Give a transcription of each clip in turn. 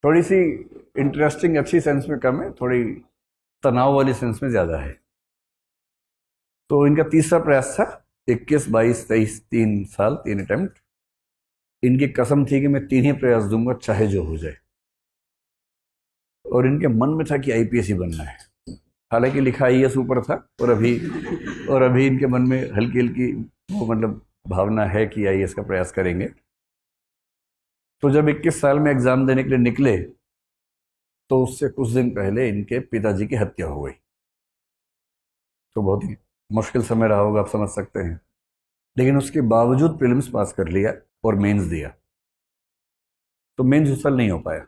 थोड़ी सी इंटरेस्टिंग अच्छी सेंस में कम है, थोड़ी तनाव वाली सेंस में ज़्यादा है। तो इनका तीसरा प्रयास था, 21, 22, 23, 3 साल 3 अटेम्प्ट। इनकी कसम थी कि मैं 3 ही प्रयास दूंगा चाहे जो हो जाए, और इनके मन में था कि आईपीएस ही बनना है। हालांकि लिखा आईएएस ऊपर था, और अभी इनके मन में हल्की हल्की वो मतलब भावना है कि आईएएस का प्रयास करेंगे। तो जब 21 साल में एग्जाम देने के लिए निकले तो उससे कुछ दिन पहले इनके पिताजी की हत्या हो गई। तो बहुत ही मुश्किल समय रहा होगा, आप समझ सकते हैं। लेकिन उसके बावजूद प्रीलिम्स पास कर लिया और मेंस दिया। तो मेंस उस साल नहीं हो पाया,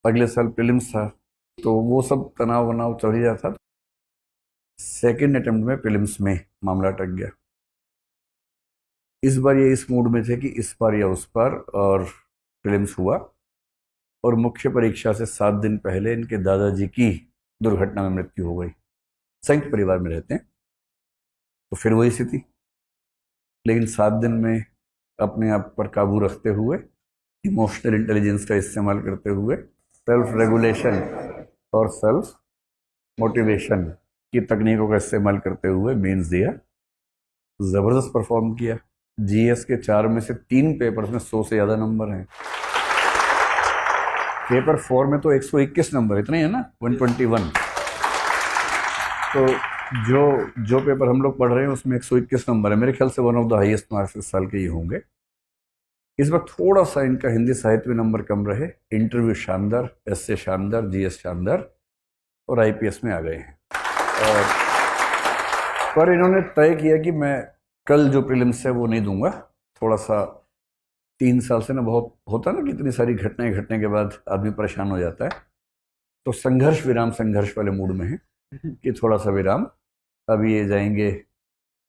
अगले साल प्रीलिम्स था, तो वो सब तनाव वनाव चल ही जाता। सेकेंड अटेम्प्ट में प्रीलिम्स में मामला अटक गया। इस बार ये इस मूड में थे कि इस बार या उस बार, और प्रीलिम्स हुआ। और मुख्य परीक्षा से 7 दिन पहले इनके दादाजी की दुर्घटना में मृत्यु हो गई। संयुक्त परिवार में रहते हैं, तो फिर वही स्थिति। लेकिन 7 दिन में अपने आप पर काबू रखते हुए, इमोशनल इंटेलिजेंस का इस्तेमाल करते हुए, सेल्फ रेगुलेशन और सेल्फ मोटिवेशन की तकनीकों का इस्तेमाल करते हुए मेंस दिया। ज़बरदस्त परफॉर्म किया। जीएस के 4 में से 3 पेपर्स में 100 से ज़्यादा नंबर हैं। पेपर 4 में तो 121 नंबर, इतने हैं ना, 121। तो जो पेपर हम लोग पढ़ रहे हैं उसमें 121 नंबर है। मेरे ख्याल से one of the highest marks इस साल के ये होंगे। इस बार थोड़ा सा इनका हिंदी साहित्य में नंबर कम रहे। इंटरव्यू शानदार, एस्से शानदार, जीएस शानदार, और आईपीएस में आ गए हैं। और पर इन्होंने तय किया कि मैं कल जो प्रीलिम्स है वो नहीं दूंगा। थोड़ा सा 3 साल से ना बहुत होता ना कि इतनी सारी घटनाएं घटने के बाद आदमी परेशान हो जाता है। तो संघर्ष वाले मूड में है कि थोड़ा सा विराम। अभी ये जाएंगे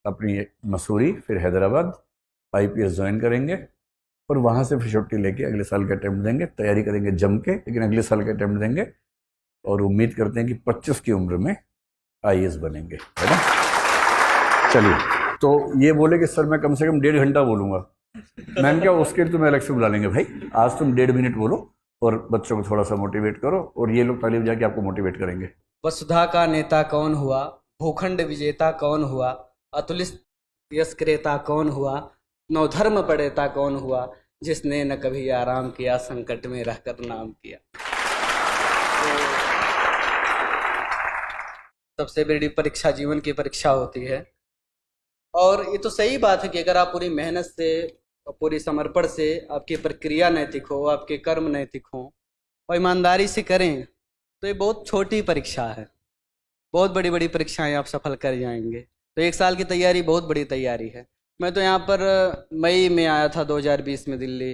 अपनी मसूरी, फिर हैदराबाद, आईपीएस ज्वाइन करेंगे, और वहाँ से फिर छुट्टी लेके अगले साल का अटेम्प्ट देंगे। तैयारी करेंगे जम के, लेकिन अगले साल का अटेम्प्ट देंगे, और उम्मीद करते हैं कि 25 की उम्र में आईएएस बनेंगे, है ना। चलिए, तो ये बोले कि सर मैं कम से कम 1.5 घंटा बोलूँगा। मैंने क्या, उसके लिए तुम्हें अलग से बुला लेंगे भाई, आज तुम 1.5 मिनट बोलो और बच्चों को थोड़ा सा मोटिवेट करो, और ये लोग तालीम जाके आपको मोटिवेट करेंगे। वसुधा का नेता कौन हुआ, भूखंड विजेता कौन हुआ, अतुलित यश क्रेता कौन हुआ, नवधर्म पढ़ेता कौन हुआ, जिसने न कभी आराम किया, संकट में रहकर नाम किया। तो सबसे बड़ी परीक्षा जीवन की परीक्षा होती है। और ये तो सही बात है कि अगर आप पूरी मेहनत से, पूरी समर्पण से, आपकी प्रक्रिया नैतिक हो, आपके कर्म नैतिक हो और ईमानदारी से करें, तो ये बहुत छोटी परीक्षा है। बहुत बड़ी बड़ी परीक्षाएं आप सफल कर जाएंगे। तो 1 साल की तैयारी बहुत बड़ी तैयारी है। मैं तो यहाँ पर मई में आया था 2020 में दिल्ली,